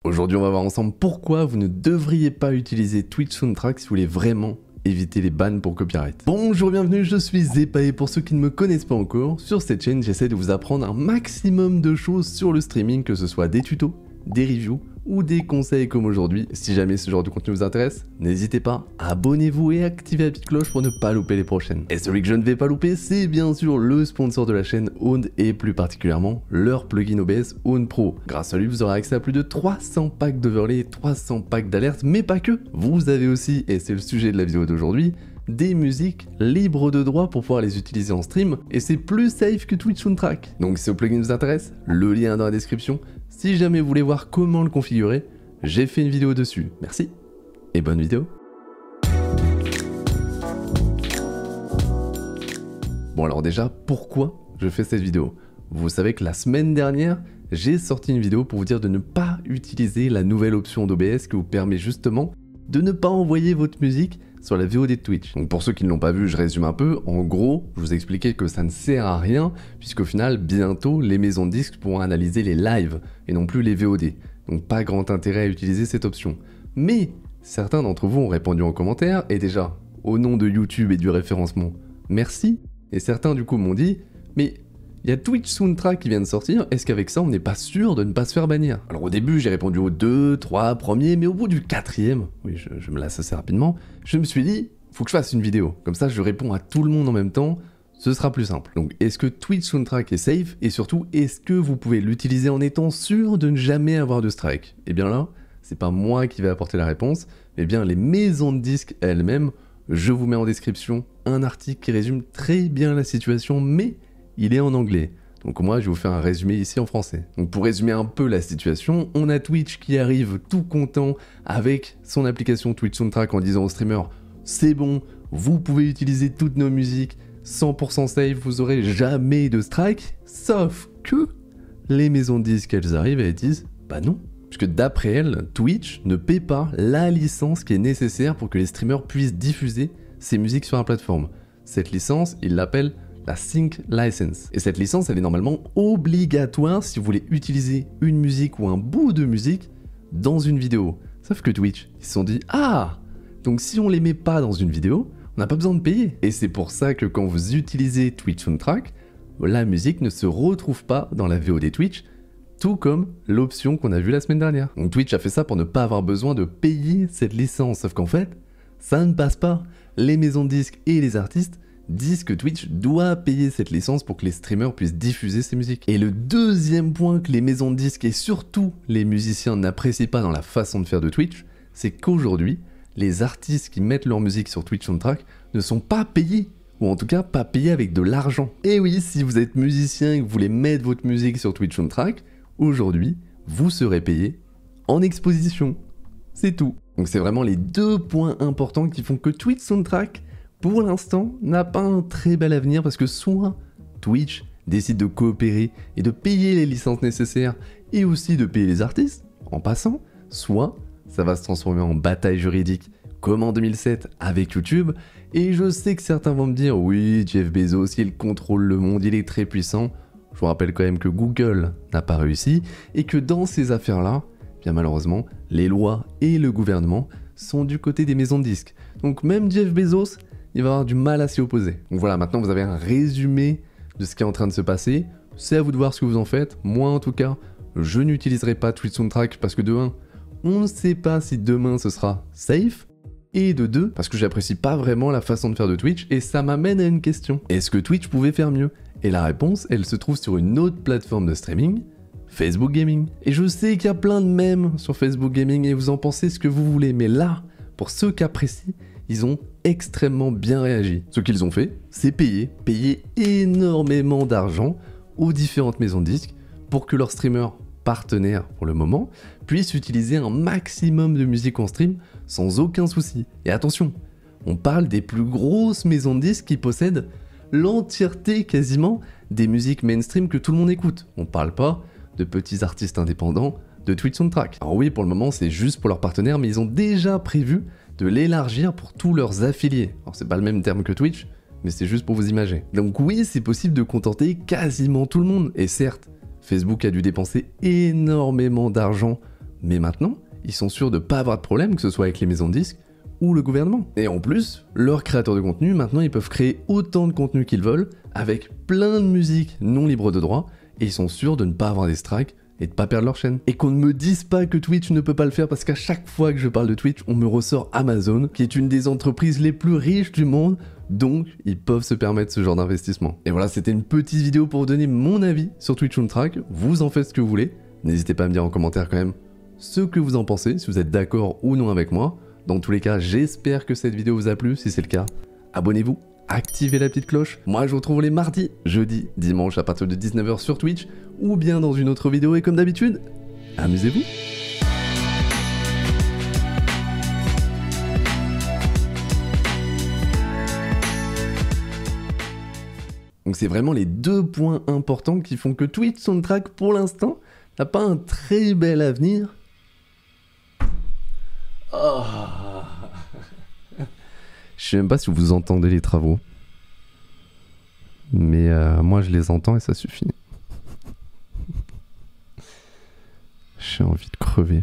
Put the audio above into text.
Aujourd'hui, on va voir ensemble pourquoi vous ne devriez pas utiliser Twitch Soundtrack si vous voulez vraiment éviter les bans pour copyright. Bonjour, bienvenue, je suis Zepa et pour ceux qui ne me connaissent pas encore, sur cette chaîne, j'essaie de vous apprendre un maximum de choses sur le streaming, que ce soit des tutos, des reviews ou des conseils comme aujourd'hui. Si jamais ce genre de contenu vous intéresse, n'hésitez pas, abonnez-vous et activez la petite cloche pour ne pas louper les prochaines. Et celui que je ne vais pas louper, c'est bien sûr le sponsor de la chaîne Own et plus particulièrement leur plugin OBS Own Pro. Grâce à lui, vous aurez accès à plus de 300 packs d'overlay, 300 packs d'alertes, mais pas que. Vous avez aussi, et c'est le sujet de la vidéo d'aujourd'hui, des musiques libres de droit pour pouvoir les utiliser en stream, et c'est plus safe que Twitch Soundtrack. Donc si ce plugin vous intéresse, le lien est dans la description. Si jamais vous voulez voir comment le configurer, j'ai fait une vidéo dessus. Merci, et bonne vidéo. Bon alors déjà, pourquoi je fais cette vidéo? Vous savez que la semaine dernière, j'ai sorti une vidéo pour vous dire de ne pas utiliser la nouvelle option d'OBS qui vous permet justement de ne pas envoyer votre musique sur la VOD de Twitch. Donc pour ceux qui ne l'ont pas vu, je résume un peu. En gros, je vous ai expliqué que ça ne sert à rien, puisqu'au final, bientôt, les maisons de disques pourront analyser les lives et non plus les VOD. Donc pas grand intérêt à utiliser cette option. Mais certains d'entre vous ont répondu en commentaire, et déjà, au nom de YouTube et du référencement, merci. Et certains du coup m'ont dit, mais il y a Twitch Soundtrack qui vient de sortir, est-ce qu'avec ça on n'est pas sûr de ne pas se faire bannir? Alors au début j'ai répondu aux 2, 3 premiers, mais au bout du 4e, oui je me lasse assez rapidement, je me suis dit, faut que je fasse une vidéo, comme ça je réponds à tout le monde en même temps, ce sera plus simple. Donc est-ce que Twitch Soundtrack est safe, et surtout est-ce que vous pouvez l'utiliser en étant sûr de ne jamais avoir de strike? Et bien là, c'est pas moi qui vais apporter la réponse, mais bien les maisons de disques elles-mêmes. Je vous mets en description un article qui résume très bien la situation, mais il est en anglais. Donc moi, je vais vous faire un résumé ici en français. Donc pour résumer un peu la situation, on a Twitch qui arrive tout content avec son application Twitch Soundtrack en disant aux streamers « C'est bon, vous pouvez utiliser toutes nos musiques, 100% safe, vous aurez jamais de strike. » Sauf que les maisons de disques, elles arrivent et elles disent « Bah non ». Puisque d'après elles, Twitch ne paie pas la licence qui est nécessaire pour que les streamers puissent diffuser ces musiques sur la plateforme. Cette licence, ils l'appellent la Sync License. Et cette licence, elle est normalement obligatoire si vous voulez utiliser une musique ou un bout de musique dans une vidéo. Sauf que Twitch, ils se sont dit « Ah, donc si on les met pas dans une vidéo, on n'a pas besoin de payer. » Et c'est pour ça que quand vous utilisez Twitch Soundtrack, la musique ne se retrouve pas dans la VOD Twitch, tout comme l'option qu'on a vue la semaine dernière. Donc Twitch a fait ça pour ne pas avoir besoin de payer cette licence. Sauf qu'en fait, ça ne passe pas. Les maisons de disques et les artistes disent que Twitch doit payer cette licence pour que les streamers puissent diffuser ces musiques. Et le deuxième point que les maisons de disques et surtout les musiciens n'apprécient pas dans la façon de faire de Twitch, c'est qu'aujourd'hui, les artistes qui mettent leur musique sur Twitch Soundtrack ne sont pas payés. Ou en tout cas pas payés avec de l'argent. Et oui, si vous êtes musicien et que vous voulez mettre votre musique sur Twitch Soundtrack, aujourd'hui, vous serez payé en exposition. C'est tout. Donc c'est vraiment les deux points importants qui font que Twitch Soundtrack, pour l'instant, n'a pas un très bel avenir parce que soit Twitch décide de coopérer et de payer les licences nécessaires et aussi de payer les artistes en passant, soit ça va se transformer en bataille juridique comme en 2007 avec YouTube. Et je sais que certains vont me dire oui, Jeff Bezos, il contrôle le monde, il est très puissant. Je vous rappelle quand même que Google n'a pas réussi et que dans ces affaires-là, bien malheureusement, les lois et le gouvernement sont du côté des maisons de disques. Donc même Jeff Bezos, il va avoir du mal à s'y opposer. Donc voilà, maintenant vous avez un résumé de ce qui est en train de se passer. C'est à vous de voir ce que vous en faites. Moi en tout cas, je n'utiliserai pas Twitch Soundtrack parce que de 1, on ne sait pas si demain ce sera safe. Et de 2, parce que j'apprécie pas vraiment la façon de faire de Twitch et ça m'amène à une question. Est-ce que Twitch pouvait faire mieux? Et la réponse, elle se trouve sur une autre plateforme de streaming, Facebook Gaming. Et je sais qu'il y a plein de mèmes sur Facebook Gaming et vous en pensez ce que vous voulez, mais là, pour ceux qui apprécient, ils ont extrêmement bien réagi. Ce qu'ils ont fait, c'est payer énormément d'argent aux différentes maisons de disques pour que leurs streamers partenaires pour le moment puissent utiliser un maximum de musique en stream sans aucun souci. Et attention, on parle des plus grosses maisons de disques qui possèdent l'entièreté quasiment des musiques mainstream que tout le monde écoute. On parle pas de petits artistes indépendants de Twitch Soundtrack. Alors oui, pour le moment c'est juste pour leurs partenaires, mais ils ont déjà prévu de l'élargir pour tous leurs affiliés. Alors c'est pas le même terme que Twitch, mais c'est juste pour vous imaginer. Donc oui, c'est possible de contenter quasiment tout le monde. Et certes, Facebook a dû dépenser énormément d'argent Mais maintenant, ils sont sûrs de pas avoir de problème, que ce soit avec les maisons de disques ou le gouvernement. Et en plus, leurs créateurs de contenu, maintenant ils peuvent créer autant de contenu qu'ils veulent, avec plein de musique non libre de droit, et ils sont sûrs de ne pas avoir des strikes et de pas perdre leur chaîne. Et qu'on ne me dise pas que Twitch ne peut pas le faire, parce qu'à chaque fois que je parle de Twitch, on me ressort Amazon, qui est une des entreprises les plus riches du monde, donc ils peuvent se permettre ce genre d'investissement. Et voilà, c'était une petite vidéo pour vous donner mon avis sur Twitch On Track, vous en faites ce que vous voulez, n'hésitez pas à me dire en commentaire quand même ce que vous en pensez, si vous êtes d'accord ou non avec moi. Dans tous les cas, j'espère que cette vidéo vous a plu, si c'est le cas, abonnez-vous, activez la petite cloche. Moi je vous retrouve les mardis, jeudis, dimanches à partir de 19 h sur Twitch, ou bien dans une autre vidéo, et comme d'habitude, amusez-vous. Donc c'est vraiment les deux points importants qui font que Twitch On Track pour l'instant n'a pas un très bel avenir. Oh. Je sais même pas si vous entendez les travaux, mais moi je les entends et ça suffit. J'ai envie de crever.